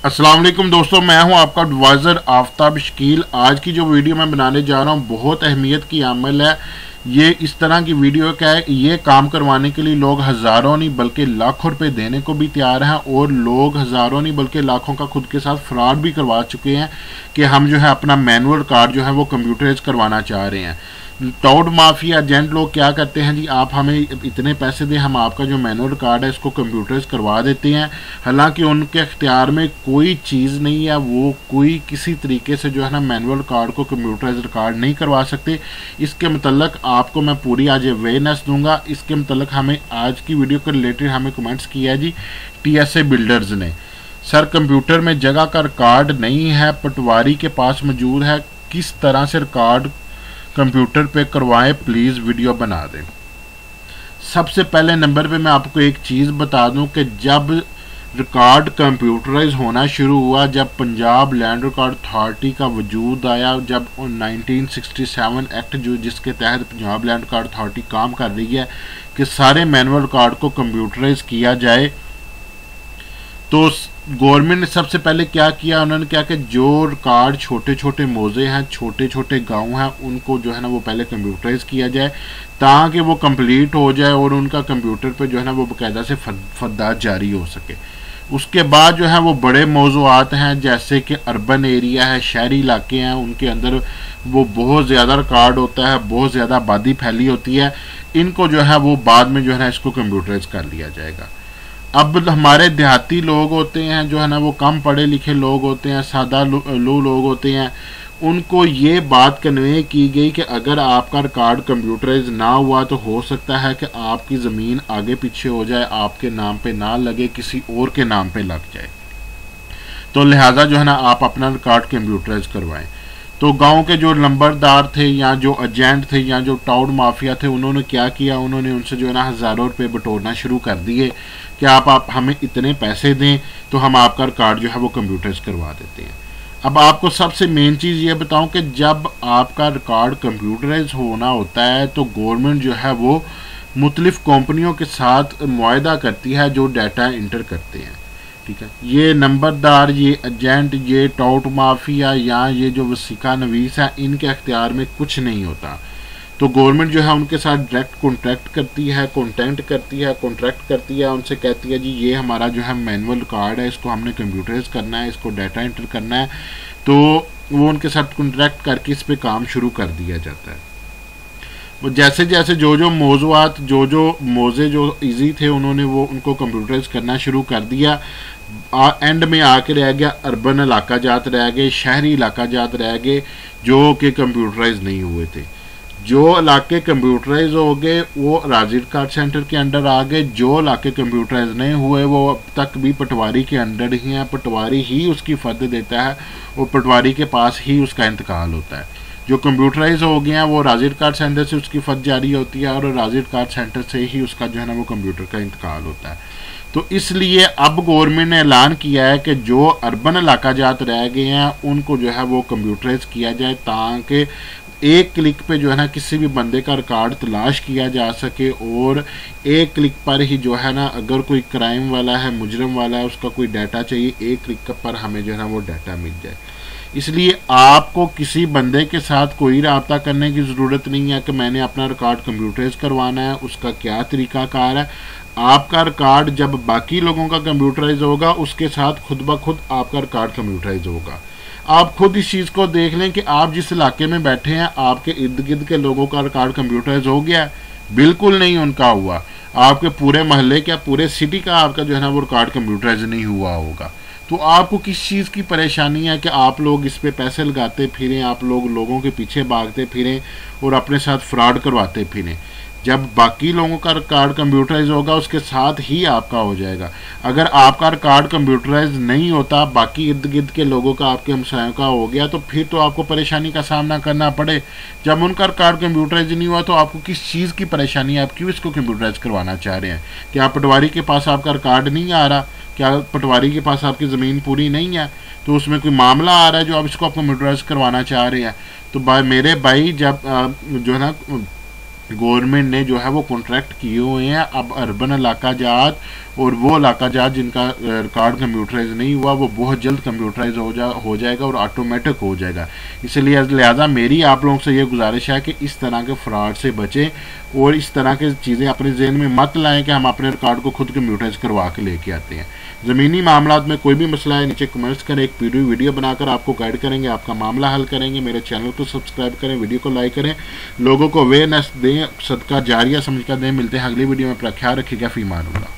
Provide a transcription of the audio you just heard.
अस्सलाम वालेकुम दोस्तों, मैं हूं आपका एडवाइज़र आफ्ताब शकील। आज की जो वीडियो मैं बनाने जा रहा हूं बहुत अहमियत की अमल है। ये इस तरह की वीडियो क्या है, ये काम करवाने के लिए लोग हज़ारों नहीं बल्कि लाखों रुपए देने को भी तैयार हैं और लोग हज़ारों नहीं बल्कि लाखों का खुद के साथ फ्रॉड भी करवा चुके हैं कि हम जो है अपना मैनुअल कार्ड जो है वो कंप्यूटराइज करवाना चाह रहे हैं। टाउड माफिया एजेंट लोग क्या करते हैं जी, आप हमें इतने पैसे दें, हम आपका जो मैनुअल कार्ड है इसको कंप्यूटराइज करवा देते हैं। हालांकि उनके अख्तियार में कोई चीज़ नहीं है, वो कोई किसी तरीके से जो है ना मैनुअल कार्ड को कंप्यूटराइज कार्ड नहीं करवा सकते। इसके मतलब आपको मैं पूरी आज अवेयरनेस दूंगा। इसके मतलब हमें आज की वीडियो के रिलेटेड हमें कमेंट्स किया है जी TSA बिल्डर्स ने, सर कंप्यूटर में जगह का रिकॉर्ड नहीं है, पटवारी के पास मौजूद है, किस तरह से रिकॉर्ड कंप्यूटर पे करवाएं, प्लीज़ वीडियो बना दें। सबसे पहले नंबर पे मैं आपको एक चीज़ बता दूं कि जब रिकॉर्ड कंप्यूटराइज होना शुरू हुआ, जब पंजाब लैंड रिकॉर्ड अथॉरिटी का वजूद आया, जब 1967 एक्ट जो जिसके तहत पंजाब लैंड रिकॉर्ड अथॉरिटी काम कर रही है कि सारे मैनुअल रिकॉर्ड को कंप्यूटराइज किया जाए, तो गवर्नमेंट ने सबसे पहले क्या किया, उन्होंने क्या कि जो रिकॉर्ड छोटे छोटे मौजे हैं, छोटे छोटे गांव हैं, उनको जो है ना वो पहले कंप्यूटराइज किया जाए ताकि वो कंप्लीट हो जाए और उनका कंप्यूटर पे जो है ना वो बाकायदा से फद्दाद जारी हो सके। उसके बाद जो है वो बड़े मौजूआत हैं जैसे कि अर्बन एरिया है, शहरी इलाके हैं, उनके अंदर वो बहुत ज़्यादा रिकॉर्ड होता है, बहुत ज़्यादा आबादी फैली होती है, इनको जो है वो बाद में जो है ना इसको कंप्यूटराइज कर लिया जाएगा। अब हमारे देहाती लोग होते हैं जो है ना वो कम पढ़े लिखे लोग होते हैं, सादा लोग होते हैं, उनको ये बात कन्वे की गई कि अगर आपका रिकॉर्ड कंप्यूटराइज ना हुआ तो हो सकता है कि आपकी ज़मीन आगे पीछे हो जाए, आपके नाम पे ना लगे, किसी और के नाम पे लग जाए। तो लिहाजा जो है ना आप अपना रिकॉर्ड कंप्यूटराइज करवाएं। तो गांव के जो नंबरदार थे या जो एजेंट थे या जो टाउड माफिया थे, उन्होंने क्या किया, उन्होंने उनसे जो है ना हज़ारों रुपये बटोरना शुरू कर दिए कि आप हमें इतने पैसे दें तो हम आपका रिकॉर्ड जो है वो कंप्यूटराइज करवा देते हैं। अब आपको सबसे मेन चीज़ ये बताऊं कि जब आपका रिकॉर्ड कंप्यूटराइज होना होता है तो गवर्नमेंट जो है वो मुख्तलिफ कंपनियों के साथ मुआहदा करती है जो डाटा इंटर करते हैं, ठीक है। ये नंबरदार, ये एजेंट, ये टाउट माफिया या ये जो वसीका नवीस है, इनके अख्तियार में कुछ नहीं होता। तो गवर्नमेंट जो है उनके साथ डायरेक्ट कॉन्ट्रैक्ट करती है, कॉन्ट्रैक्ट करती है, उनसे कहती है जी ये हमारा जो है मैनुअल कार्ड है, इसको हमने कंप्यूटराइज करना है, इसको डाटा एंटर करना है। तो वो उनके साथ कॉन्ट्रैक्ट करके इस पे काम शुरू कर दिया जाता है। वो जैसे जैसे जो मौजूआत जो मौजे जो इजी थे उन्होंने वो उनको कंप्यूटराइज करना शुरू कर दिया। एंड में आके रह गया अर्बन इलाका जात रह गए, शहरी इलाका जात रह गए जो कि कंप्यूटराइज नहीं हुए थे। जो इलाके कंप्यूटराइज हो गए वो राजी रिकॉर्ड सेंटर के अंडर आ गए, जो इलाके कंप्यूटराइज नहीं हुए वो अब तक भी पटवारी के अंडर ही हैं, पटवारी ही उसकी फर्द देता है और पटवारी के पास ही उसका इंतकाल होता है। जो कंप्यूटराइज हो गए हैं वो राजी रिकॉर्ड सेंटर से उसकी फर्द जारी होती है और राजी रिकॉर्ड सेंटर से ही उसका जो है ना वो कंप्यूटर का इंतकाल होता है। तो इसलिए अब गवर्नमेंट ने ऐलान किया है कि जो अर्बन इलाका जात रह गए हैं उनको जो है वो कंप्यूटराइज किया जाए ताकि एक क्लिक पे जो है ना किसी भी बंदे का रिकॉर्ड तलाश किया जा सके और एक क्लिक पर ही जो है ना अगर कोई क्राइम वाला है, मुजरम वाला है, उसका कोई डाटा चाहिए, एक क्लिक पर हमें जो है ना वो डाटा मिल जाए। इसलिए आपको किसी बंदे के साथ कोई रब्ता करने की ज़रूरत नहीं है कि मैंने अपना रिकॉर्ड कंप्यूटराइज करवाना है, उसका क्या तरीक़ाकार है। आपका रिकॉर्ड जब बाकी लोगों का कंप्यूटराइज होगा उसके साथ खुद ब खुद आपका रिकॉर्ड कंप्यूटराइज होगा। आप खुद इस चीज़ को देख लें कि आप जिस इलाके में बैठे हैं आपके इर्द गिर्द के लोगों का रिकॉर्ड कंप्यूटराइज हो गया है? बिल्कुल नहीं उनका हुआ। आपके पूरे मोहल्ले का, पूरे सिटी का आपका जो है ना वो रिकॉर्ड कंप्यूटराइज नहीं हुआ होगा। तो आपको किस चीज़ की परेशानी है कि आप लोग इस पे पैसे लगाते फिरें, आप लोग लोगों के पीछे भागते फिरें और अपने साथ फ्रॉड करवाते फिरें? जब बाकी लोगों का रिकॉर्ड कंप्यूटराइज होगा उसके साथ ही आपका हो जाएगा। अगर आपका रिकॉर्ड कंप्यूटराइज नहीं होता, बाकी इर्द गिर्द के लोगों का, आपके हमसायों का हो गया, तो फिर तो आपको परेशानी का सामना करना पड़े। जब उनका रिकॉर्ड कंप्यूटराइज नहीं हुआ तो आपको किस चीज़ की परेशानी है, आप क्यों इसको कंप्यूटराइज करवाना चाह रहे हैं? क्या पटवारी के पास आपका रिकॉर्ड नहीं आ रहा? क्या पटवारी के पास आपकी ज़मीन पूरी नहीं है तो उसमें कोई मामला आ रहा है जो आप इसको आप कंप्यूटराइज करवाना चाह रहे हैं? तो मेरे भाई जब जो है ना गवर्नमेंट ने जो है वो कॉन्ट्रैक्ट किए हुए हैं। अब अर्बन इलाका जात और वो इलाका जात जिनका रिकॉर्ड कंप्यूटराइज नहीं हुआ वो बहुत जल्द कंप्यूटराइज हो जाएगा और ऑटोमेटिक हो जाएगा। इसलिए लिहाजा मेरी आप लोगों से ये गुजारिश है कि इस तरह के फ्रॉड से बचें और इस तरह की चीज़ें अपने जहन में मत लाएं कि हम अपने रिकॉर्ड को खुद कंप्यूटराइज करवा के लेके आते हैं। ज़मीनी मामला में कोई भी मसला है नीचे कमेंट्स करें, एक वीडियो बनाकर आपको गाइड करेंगे, आपका मामला हल करेंगे। मेरे चैनल को सब्सक्राइब करें, वीडियो को लाइक करें, लोगों को अवेयरनेस दें, सदका जारिया समझकर दें। मिलते हैं अगली वीडियो में, अपना ख्याल रखिएगा। फी मान अल्लाह।